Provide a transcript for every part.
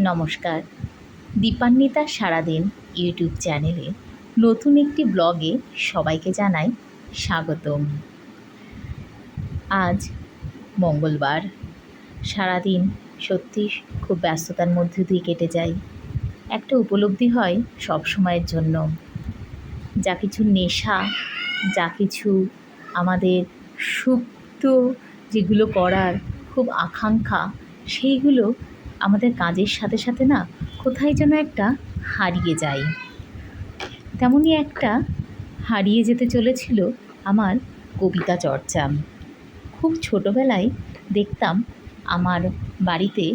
নমস্কার। দীপান্বিতার সারাদিন ইউটিউব চ্যানেলে নতুন একটি ব্লগে সবাইকে জানাই স্বাগতম। আজ মঙ্গলবার। সারাদিন সত্যি খুব ব্যস্ততার মধ্যে দিয়ে কেটে যায়। একটা উপলব্ধি হয় সব সময়ের জন্য, যা কিছু নেশা, যা কিছু আমাদের সুপ্ত যেগুলো করার খুব আকাঙ্ক্ষা, সেইগুলো আমাদের কাজের সাথে সাথে না কোথায় যেন একটা হারিয়ে যায়। তেমনই একটা হারিয়ে যেতে চলেছিল আমার কবিতা চর্চা। খুব ছোটোবেলায় দেখতাম আমার বাড়িতে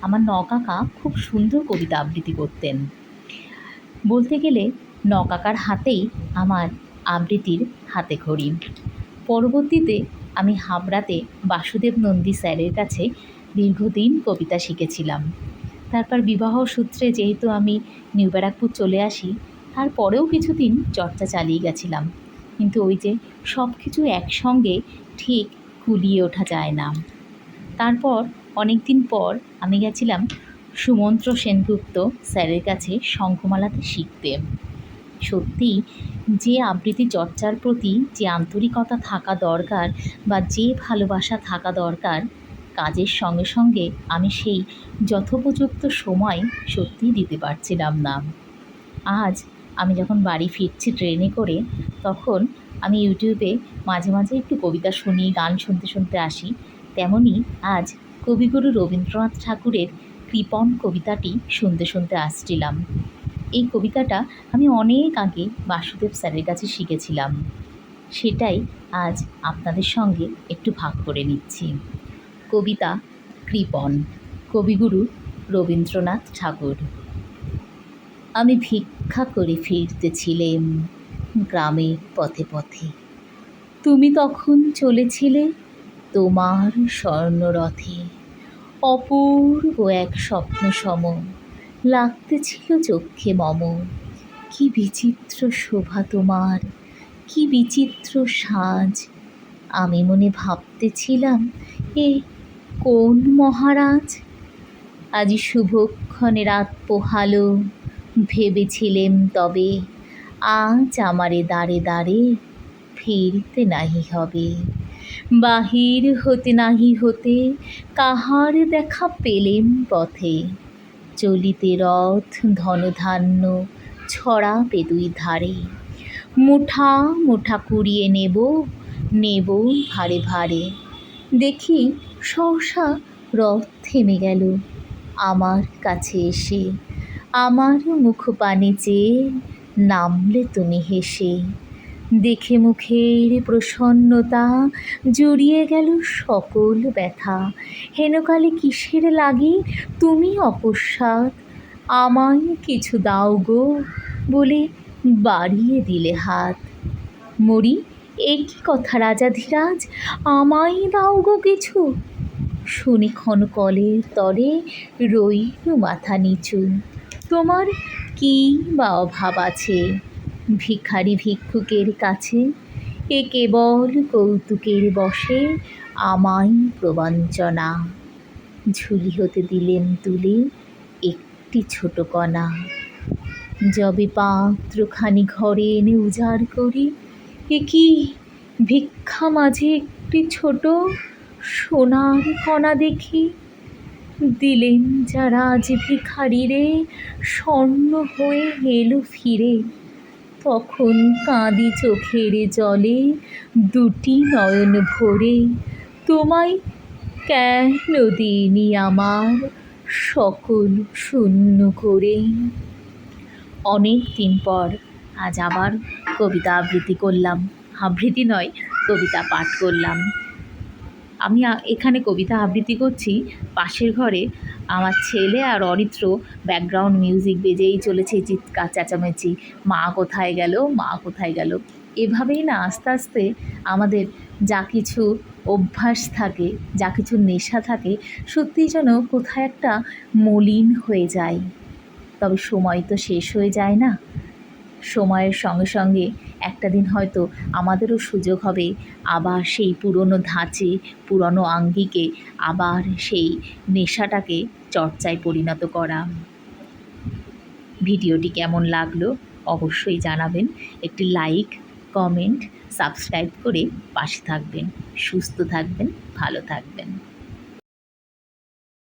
আমার নকাকা খুব সুন্দর কবিতা আবৃত্তি করতেন। বলতে গেলে নকাকার হাতেই আমার আবৃত্তির হাতেখড়ি। পরবর্তীতে আমি হাবড়াতে বাসুদেব নন্দী স্যারের কাছে দীর্ঘদিন কবিতা শিখেছিলাম। তারপর বিবাহ সূত্রে যেহেতু আমি নিউ ব্যারাকপুর চলে আসি, তারপরেও কিছুদিন চর্চা চালিয়ে গেছিলাম। কিন্তু ওই যে সব কিছু একসঙ্গে ঠিক কুলিয়ে ওঠা যায় না। তারপর অনেক দিন পর আমি গেছিলাম সুমন্ত্র সেনগুপ্ত স্যারের কাছে শঙ্খমালাতে শিখতে। সত্যি যে আবৃত্তি চর্চার প্রতি যে আন্তরিকতা থাকা দরকার বা যে ভালোবাসা থাকা দরকার, কাজের সঙ্গে সঙ্গে আমি সেই যথোপযুক্ত সময় সত্যিই দিতে পারছিলাম না। আজ আমি যখন বাড়ি ফিরছি ট্রেনে করে, তখন আমি ইউটিউবে মাঝে মাঝে একটু কবিতা শুনি, গান শুনতে শুনতে আসি। তেমনই আজ কবিগুরু রবীন্দ্রনাথ ঠাকুরের কৃপণ কবিতাটি শুনতে শুনতে আসছিলাম। এই কবিতাটা আমি অনেক আগে বাসুদেব স্যারের কাছে শিখেছিলাম, সেটাই আজ আপনাদের সঙ্গে একটু ভাগ করে নিচ্ছি। কবিতা কৃপণ, কবিগুরু রবীন্দ্রনাথ ঠাকুর। আমি ভিক্ষা করে ফিরতেছিলেম গ্রামের পথে পথে, তুমি তখন চলেছিলে তোমার স্বর্ণরথে। অপূর্ব এক স্বপ্ন সম লাগতেছিল চক্ষে মম। কি বিচিত্র শোভা তোমার, কি বিচিত্র সাজ। আমি মনে ভাবতেছিলাম, এ কোন মহারাজ। আজি শুভক্ষণে রাত পোহালো, ভেবেছিলেম তবে আজ আমারে দ্বারে দ্বারে ফিরতে নাহি হবে। বাহির হতে নাহি হতে কাহার দেখা পেলেম পথে। চলিতে রথ ধনধান্য ছড়াবে দুই ধারে। মুঠা মুঠা কুড়িয়ে নেব, নেব ভারে ভারে। দেখি সহসা রথ থেমে গেল আমার কাছে এসে। আমার মুখপানে চেয়ে নামলে তুমি হেসে। দেখে মুখের প্রসন্নতা জুড়িয়ে গেল সকল ব্যথা। হেনকালে কিসের লাগি তুমি অকস্মাৎ আমায় কিছু দাও গো বলে বাড়িয়ে দিলে হাত। মরি, এ কি কথা রাজাধিরাজ, আমায় দাও গো কিছু। শুনে ক্ষণকলের তরে রইল মাথা নিচু। তোমার কী বা অভাব আছে ভিখারি ভিক্ষুকের কাছে। এ কেবল কৌতুকের বশে আমায় প্রবঞ্চনা। ঝুলি হতে দিলেন তুলে একটি ছোট কণা। যবে পাত্রখানি ঘরে এনে উজাড় করি, এ কি ভিক্ষা মাঝে একটি ছোট সোনার কণা দেখি। দিলেন যারা আজ ভিখারিরে স্বর্ণ হয়ে এলো ফিরে। তখন কাঁদি চোখের জলে দুটি নয়ন ভরে। তোমায় কেন দিইনি আমার সকল শূন্য করে। অনেক দিন পর আজ আবার কবিতা আবৃত্তি করলাম। আবৃত্তি নয়, কবিতা পাঠ করলাম। আমি এখানে কবিতা আবৃত্তি করছি, পাশের ঘরে আমার ছেলে আর অরিত্র ব্যাকগ্রাউন্ড মিউজিক বেজেই চলেছে, চিৎকার চেঁচামেচি, মা কোথায় গেল, মা কোথায় গেল। এভাবেই না আস্তে আস্তে আমাদের যা কিছু অভ্যাস থাকে, যা কিছু নেশা থাকে, সত্যিই যেন কোথায় একটা মলিন হয়ে যায়। তবে সময় তো শেষ হয়ে যায় না। সময়ের সঙ্গে সঙ্গে একটা দিন হয়তো আমাদেরও সুযোগ হবে আবার সেই পুরনো ধাঁচে, পুরনো আঙ্গিকে আবার সেই নেশাটাকে চর্চায় পরিণত করা। ভিডিওটি কেমন লাগলো অবশ্যই জানাবেন। একটি লাইক, কমেন্ট, সাবস্ক্রাইব করে পাশে থাকবেন। সুস্থ থাকবেন, ভালো থাকবেন।